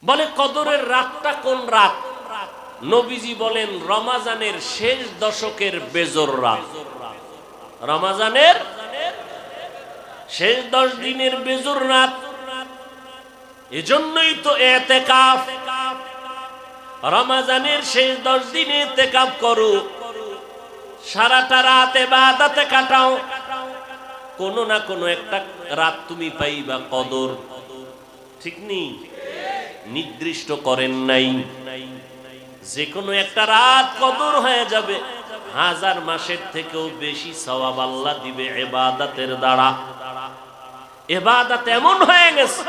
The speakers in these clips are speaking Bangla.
বলে কদরের রাতটা কোন রাত? নবীজি বলেন রমাজানের শেষ দশকের বেজর রাত। রমাজানের শেষ 10 দিনের বেজর রাত। এজন্যই তো ইতিকাফ। রমাজানের শেষ 10 দিনে ইতিকাফ করো, সারাটা রাত ইবাদতে কাটাও, কোনো না কোনো একটা রাত তুমি পাইবা কদর। ঠিক নেই? নির্দিষ্ট করেন নাই, যে কোনো একটা রাত কদর হয়ে যাবে, 1000 মাসের থেকেও বেশি সওয়াব আল্লাহ দিবে ইবাদতের দ্বারা। ইবাদত এমন হয়ে গেছে,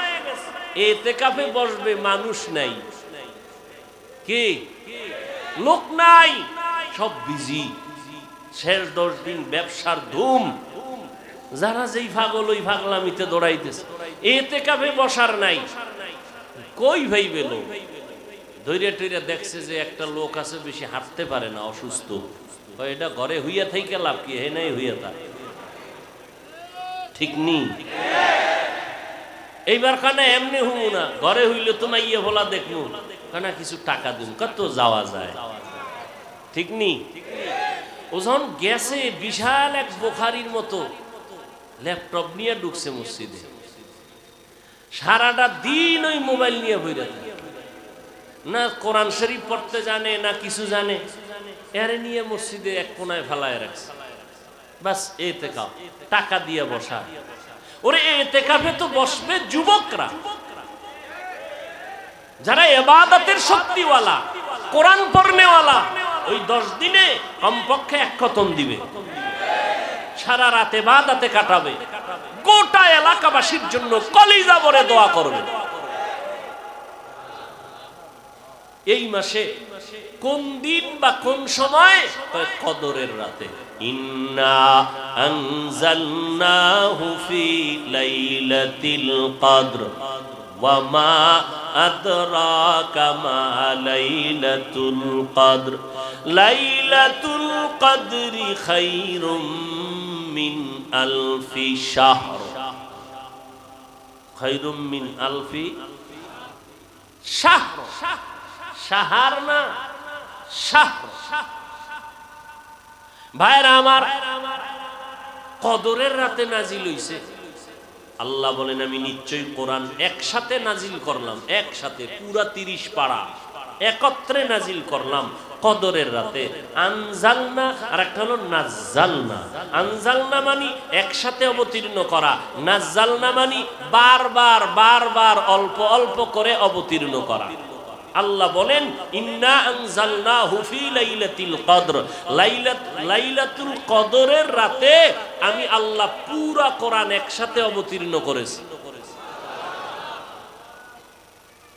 ইতিকাফে বসবে মানুষ নাই, কি লোক নাই, সব বিজি। শেষ 10 দিন ব্যবসার ধুম, যারা যেই পাগল ওই পাগলামিতে দৌড়াইতেছে, ইতিকাফে বসার নাই। কই ভাইবে লোক ধৈর্য টৈর্য দেখছে যে একটা লোক আছে বেশি হাঁটতে পারে না, অসুস্থ, এটা ঘরে হইয়া থেকে লাভ কি? হে নাই হইয়া তা ঠিক নি? এইবার কানা এমনি হুমু না, ঘরে হইলে তো মাইয়া ভোলা দেখবো, কানা কিছু টাকা দিন, কত যাওয়া যায়। ঠিক নি? ওজন গেছে বিশাল এক বোখারির মতো ল্যাপটপ নিয়ে ঢুকছে মসজিদে, সারাটা দিন ওই মোবাইল নিয়ে বইরা থাকে, না কোরআন শরীফ পড়তে জানে না কিছু জানে, এরে নিয়ে মসজিদে এক কোনায় ফেলায় রাখছে। বাস ইতিকাফ, টাকা দিয়ে বসা। ওরে ইতিকাফে তো বসবে যুবকরা, যারা ইবাদতের শক্তিওয়ালা, কোরআন পড়নেওয়ালা। ওই 10 দিনে কমপক্ষে 1 খতম দিবে, সারা রাত ইবাদতে কাটাবে, গোটা এলাকাবাসীর জন্য কলিজা ভরে দোয়া করবে। এই মাসে কোন দিন বা কোন সময়? কদরের রাতে। ইন্না আনজালনাহু ফি লাইলাতিল কদর ওয়া মা আদরাকা মা লাইলাতুল কদর লাইলাতুল কদরি খায়রুম মিন আলফি শাহর। খায়রুম মিন আলফি শাহর, শাহর না শাহর। ভাইরা আমার, কদরের রাতে নাজিল হইছে। আল্লাহ বলেন আমি নিশ্চয়ই কোরআন একসাথে নাজিল করলাম, একসাথে পুরা 30 পারা একত্রে নাজিল করলাম কদরের রাতে। আনজালনা আর একটা হলো নাজ্জালনা। আনজালনা মানে একসাথে অবতীর্ণ করা, নাজ্জালনা মানে বারবার বারবার অল্প অল্প করে অবতীর্ণ করা। আল্লাহ বলেন ইন্না আনজালনাহু ফি লাইলাতিল কদর, লাইলাতুল কদরের রাতে আমি আল্লাহ পুরা কোরআন একসাথে অবতীর্ণ করেছি।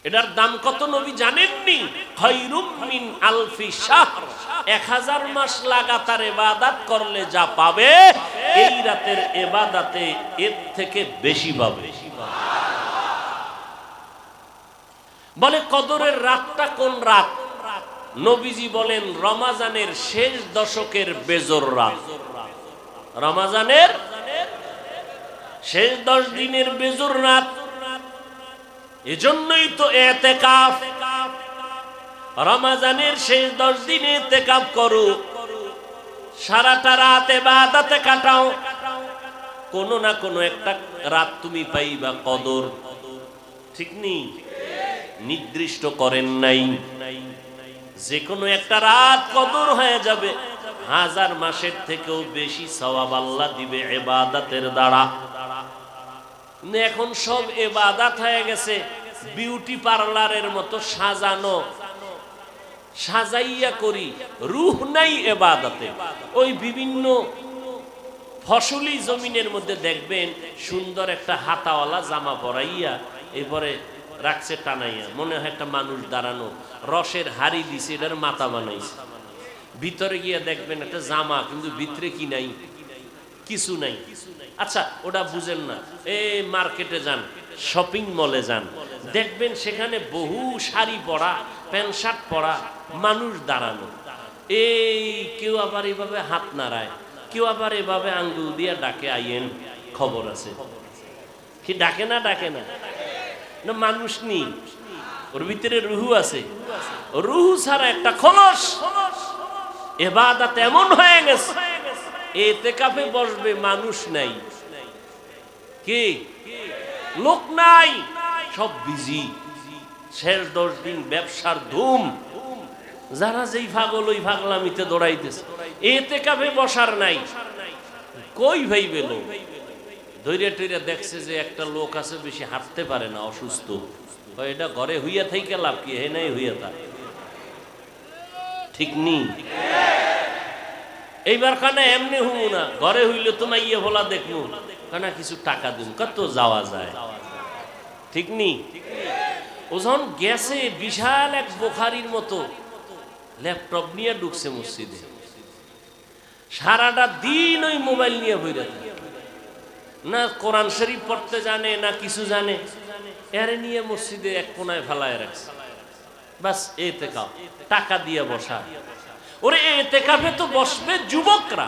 এটার দাম কত নবী জানেননি? খায়রুম মিন আলফি শাহর। 1000 মাস লাগাতার ইবাদত করলে যা পাবে, এই রাতের ইবাদতে এর থেকে বেশি পাবে। বলে কদরের রাতটা কোন রাত? নবীজি বলেন রমাজানের শেষ দশকের বেজর রাত। রমাজানের শেষ 10 দিনের বেজর রাত। এজন্যই তো ইতিকাফ। রমাজানের শেষ 10 দিনে ইতিকাফ করো, সারাটা রাত ইবাদতে কাটাও, কোনো না কোনো একটা রাত তুমি পাইবা কদর। ঠিক নেই? নির্দিষ্ট করেন নাই, যে কোনো একটা রাত কদর হয়ে যাবে, 1000 মাসের থেকেও বেশি সওয়াব আল্লাহ দিবে ইবাদতের দ্বারা। এখন সব ইবাদত হয়ে গেছে বিউটি পার্লারের মতো সাজানো, সাজাইয়া করি, রূহ নাই ইবাদতে। ওই বিভিন্ন ফসলি জমিনের মধ্যে দেখবেন সুন্দর একটা হাতাওয়ালা জামা পরাইয়া এরপরে রাখছে টানাইয়া, মনে হয় একটা মানুষ দাঁড়ানো, রসের হাড়ি দিছে, এটার মাথা বানাইছে। ভিতরে গিয়ে দেখবেন একটা জামা, কিন্তু ভিতরে কি নাই? কিছু নাই। আচ্ছা ওটা বুঝেন না, এই মার্কেটে যান, শপিং মলে যান, দেখবেন সেখানে বহু শাড়ি পরা, প্যান্ট শার্ট পরা মানুষ দাঁড়ানো। এই কেউ আবার এভাবে হাত নাড়ায়, কেউ আবার এভাবে আঙ্গুল দিয়ে ডাকে আইয়েন, খবর আছে কি? ডাকে না? ডাকে না? না মানুষ নেই, ওর ভিতরে রুহু আছে, রুহু ছাড়া একটা খোলস। ইবাদত এমন হয়ে গেছে, ইতিকাফে বসবে মানুষ নাই, কি লোক নাই, সব বিজি। শেষ 10 দিন ব্যবসার ধুম, যারা যেই পাগল ওই পাগলামিতে দৌড়াইতেছে, ইতিকাফে বসার নাই। কই ভাই বেলো ধৈর্য টৈর্য দেখছে যে একটা লোক আছে বেশি হাঁটতে পারে না, অসুস্থ, এটা ঘরে হইয়া থেকে লাভ কি, হে নাই হইয়া থাক, ঠিক নি? এইবার কানে এমনি হুমু না, ঘরে হইলে তোমার ইয়ে ভোলা দেখমু, কানা কিছু টাকা দিন, কত যাওয়া যায়, ঠিক নি? ও যখন গেছে বিশাল এক বোখারির মতো ল্যাপটপ নিয়ে ঢুকছে মসজিদে, সারাটা দিন ওই মোবাইল নিয়ে বইরা থাকে, না কোরআন শরীফ পড়তে জানে না কিছু জানে, এরে নিয়ে মসজিদে এক কোনায় ফেলায় রাখছে। বাস ইতিকাফ, টাকা দিয়ে বসা। ওরে ইতিকাফে তো বসবে যুবকরা,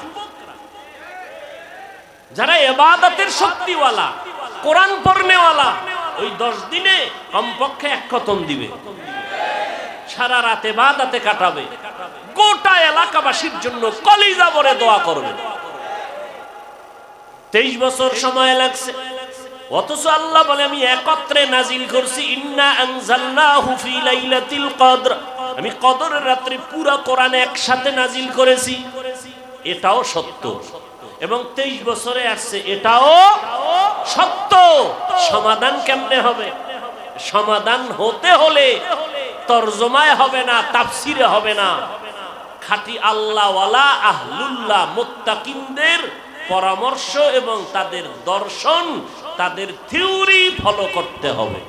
যারা ইবাদতের শক্তিওয়ালা, কোরআন পড়নেওয়ালা। ওই 10 দিনে কমপক্ষে 1 খতম দিবে, সারা রাত ইবাদতে কাটাবে, গোটা এলাকাবাসীর জন্য কলিজা ভরে দোয়া করবে। 23 বছর সময় লাগছে, অথচ আল্লাহ বলে আমি একত্রে নাজিল করছি, ইন্না আনজালনাহু ফি লাইলাতিল কদর, আমি কদরের রাতে পুরো কোরআন একসাথে নাজিল করেছি। এটাও সত্য, এবং 23 বছরে আসছে, এটাও সত্য। সমাধান কেমনে হবে? সমাধান হতে হলে তরজমায় হবে না, তাফসিরে হবে না, খাঁটি আল্লাহওয়ালা আহলুল্লাহ মুত্তাকিনদের পরামর্শ এবং তাদের দর্শন, তাদের থিওরি ফলো করতে হবে।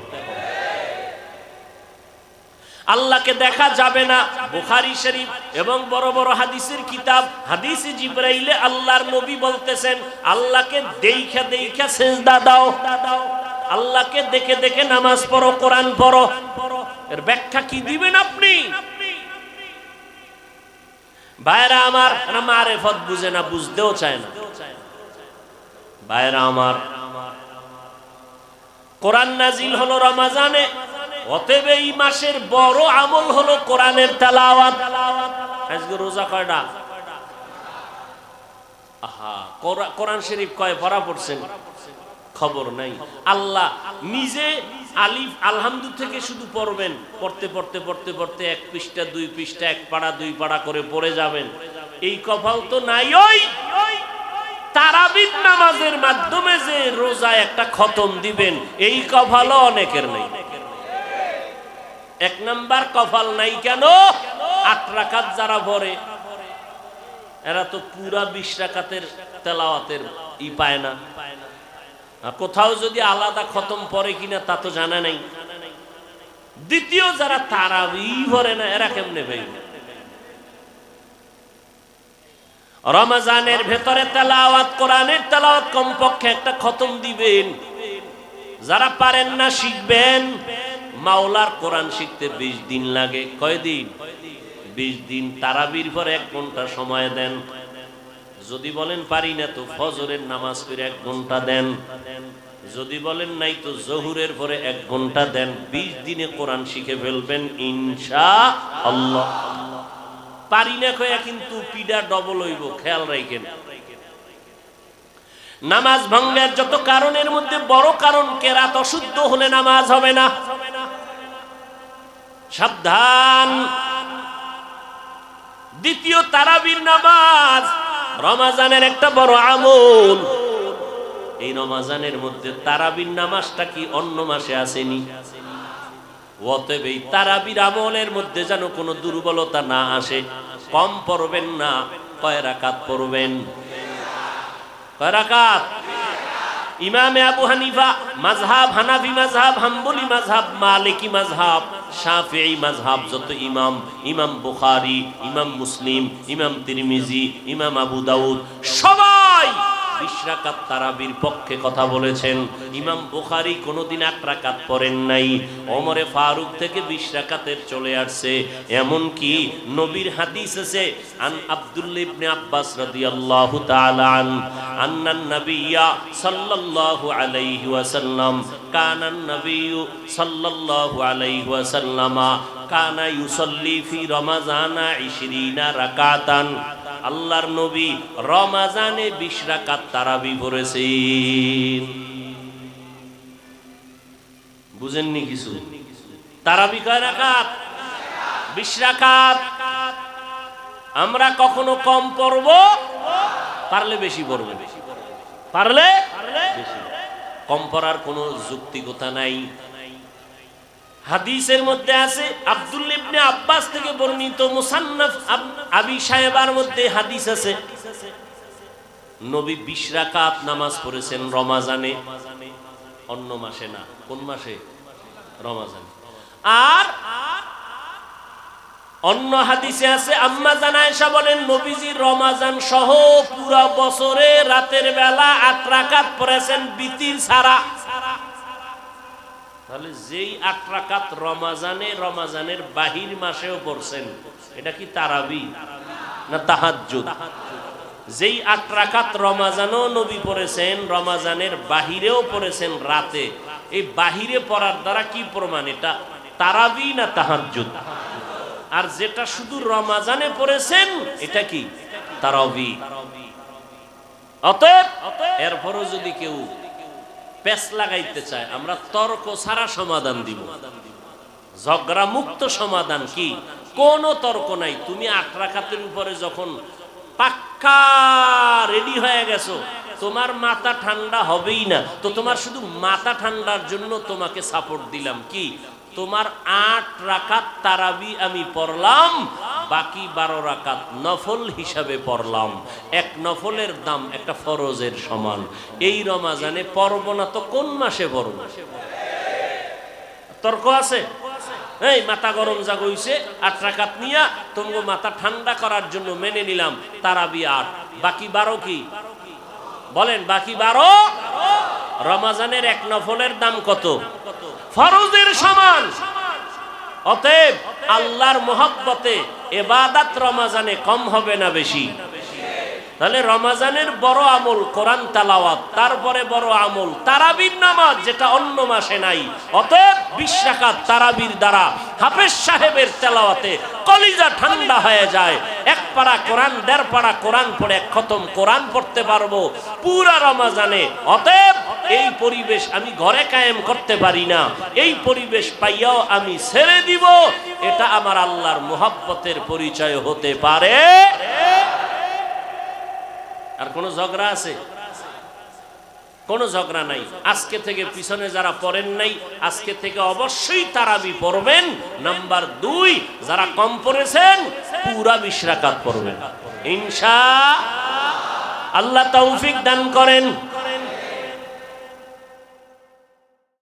আল্লাহকে দেখা যাবে না। বুখারী শরীফ এবং বড় বড় হাদিসের কিতাব, হাদিসে জিবরাইলে আল্লাহর নবী বলতেছেন, আল্লাহকে দেইখা দেইখা সিজদা দাও, আল্লাহকে দেখে দেখে নামাজ পড়ো, কোরআন পড়ো। এর ব্যাখ্যা কি দিবেন আপনি? ভাইরা আমার, মারেফত বুঝে না, বুঝতেও চায় না। ভাইরা আমার, কোরআন নাজিল হলো রমজানে, অতএব এই মাসের বড় আমল হলো কোরআনের তেলাওয়াত। আজকে রোজা কয়টা? আহা, কোরআন শরীফ কয় পারা পড়ছেন খবর নাই। আল্লাহ নিজে আলিফ আলহামদু থেকে শুধু পড়বেন, পড়তে পড়তে পড়তে পড়তে 1 পৃষ্ঠা 2 পৃষ্ঠা 1 পাড়া 2 পাড়া করে পড়ে যাবেন, এই কপাল তো নাই। ওই তারাবির নামাজের মাধ্যমে যে রোজা একটা খতম দিবেন, এই কপালও অনেকের নেই। 1 নাম্বার কপাল নাই কেন? 8 রাকাত যারা পড়ে, এরা তো পুরা 20 রাকাতের তেলাওয়াতের ই পায় না। কোথাও যদি আলাদা খতম পড়ে কিনা তা তো জানা নাই। দ্বিতীয়, যারা তারাবি পড়ে না, এরা কেমনে ভাই? রমজানের ভেতরে তেলাওয়াত, কোরআনের তেলাওয়াত কমপক্ষে একটা খতম দিবেন। যারা পারেন না শিখবেন। মাওলার কোরআন শিখতে 20 দিন লাগে। কয়দিন? 20 দিন। তারাবির পর 1 ঘন্টা সময় দেন। যদি বলেন পারি না তো ফজরের নামাজ পড়ে 1 ঘন্টা দেন। যদি বলেন নাই তো জোহরের পরে 1 ঘন্টা দেন। 20 দিনে কোরআন শিখে ফেলবেন ইনশাআল্লাহ। পারি না কয়া কিন্তু পিডা ডবল হইব, খেয়াল রাখেন। নামাজ ভঙ্গের যত কারণের মধ্যে বড় কারণ কেরাত অশুদ্ধ হলে নামাজ হবে না। সাবধান। দ্বিতীয়, তারাবির নামাজ রমজানের একটা বড় আমল। এই রমজানের মধ্যে তারাবির নামাজটা কি অন্য মাসে আসেনি? অতএব এই তারাবির আমলের মধ্যে যেন কোনো দুর্বলতা না আসে। কম পড়বেন না। কয় রাকাত পড়বেন? কয় রাকাত? ইমামে আবু হানিফা মাযহাব, হানাফি মাযহাব, হাম্বলি মাযহাব, মালিকি মাযহাব, শাফিঈ মাযহাব, যত ইমাম, ইমাম বুখারী, ইমাম মুসলিম, ইমাম তিরমিজি, ইমাম আবু দাউদ, সবাই 20 রাকাত তারাবির পক্ষে কথা বলেছেন। ইমাম বুখারী কোনোদিন 8 রাকাত পড়েন নাই, ওমরে ফারুক থেকে 20 রাকাতের চলে আসছে। এমন কি নবীর হাদিস আছে, আন আব্দুল্লাহ ইবনে আব্বাস রাদিয়াল্লাহু তাআলা আন্নান নাবিয়্যা সাল্লাল্লাহু আলাইহি ওয়াসাল্লাম কানান নাবিয়্যু সাল্লাল্লাহু আলাইহি ওয়াসাল্লামা কানা ইউসাল্লি ফি রমাজানা 20 রাকাতান। আল্লাহর নবী রমাজানে 20 রাকাত তারাবি পড়েছেন। বুঝেননি কিছু? তারাবি কয় রাকাত? 20 রাকাত। আমরা কখনো কম পড়ব, পারলে বেশি পড়ব, পারলে বেশি। কম পড়ার কোনো যৌক্তিকতা নাই। হাদিসের মধ্যে আছে, আব্দুল্লাহ ইবনে আব্বাস থেকে বর্ণিত মুসান্নাফ আবি শায়বার মধ্যে হাদিস আছে, নবী 20 রাকাত নামাজ পড়েছেন রমাজানে, অন্য মাসে না। কোন মাসে? রমাজানে। আর অন্য হাদিসে আছে, আম্মা জান আয়েশা বলেন নবীজি রমাজান সহ পুরা বছরে রাতের বেলা 8 রাকাত পড়েছেন বিতির ছাড়া। তাহলে যেই 8 রাকাত রমাজানে, রমাজানের বাহির মাসেও পড়ছেন, এটা কি তারাবি না তাহাজ্জুদ? যেই 8 রাকাত রমাজানেও নবী পড়েছেন, রমাজানের বাহিরেও পড়েছেন রাতে, এই বাহিরে পড়ার দ্বারা কি প্রমাণ? এটা তারাবি না তাহাজ্জুদ? আর যেটা শুধু রমাজানে পড়েছেন, এটা কি? তারাবি। অতএব এরপরও যদি কেউ পেশ লাগাইতে চায়, আমরা তর্ক ছাড়া সমাধান দিব, ঝগড়া মুক্ত সমাধান। কি? কোনো তর্ক নাই। তুমি 8 রাকাতের উপরে যখন পাক্কা রেডি হয়ে গেছো, তোমার মাথা ঠান্ডা হবেই না, তো তোমার শুধু মাথা ঠান্ডার জন্য তোমাকে সাপোর্ট দিলাম। কি? তোমার 8 রাকাত তারাবি আমি পড়লাম, বাকি 12 রাকাত নফল হিসাবে পড়লাম। এক নফলের দাম একটা ফরজের সমান। এই রমাজানে পড়ব না তো কোন মাসে পড়ব? তর্ক আছে? এই মাথা গরম জাগইছে, 8 রাকাত নিয়া তোমাকে মাথা ঠান্ডা করার জন্য মেনে নিলাম তারাবি 8, বাকি 12 কি? বলেন, বাকি 12 রমাজানের এক নফলের দাম কত? ফরজের সমান। অতএব আল্লাহর মহব্বতে ইবাদত রমাজানে কম হবে না বেশি? তাহলে রমাজানের বড় আমল কোরআন তেলাওয়াত, তারপরে বড় আমল তারাবির নামাজ, যেটা অন্য মাসে নাই। অতএব 20 রাকাত তারাবির দ্বারা হাফেজ সাহেবের তেলাওয়াতে কলিজা ঠান্ডা হয়ে যায়। 1 পারা কোরআন, 1.5 পারা কোরআন পড়ে 1 খতম কোরআন পড়তে পারবো পুরা রমাজানে। অতএব এই পরিবেশ আমি ঘরে কায়েম করতে পারি না, এই পরিবেশ পাইয়াও আমি ছেড়ে দিব। এটা আমার আল্লাহর মুহাব্বতের পরিচয় হতে পারে। আর কোন ঝগড়া আছে? কোনো ঝগড়া নাই। আজকে থেকে পিছনে যারা পড়েন নাই, আজকে থেকে অবশ্যই তারাবি পড়বেন। নাম্বার 2, যারা কম পড়েছেন পুরা 20 রাকাত পড়বেন ইনশাআল্লাহ। তৌফিক দান করেন।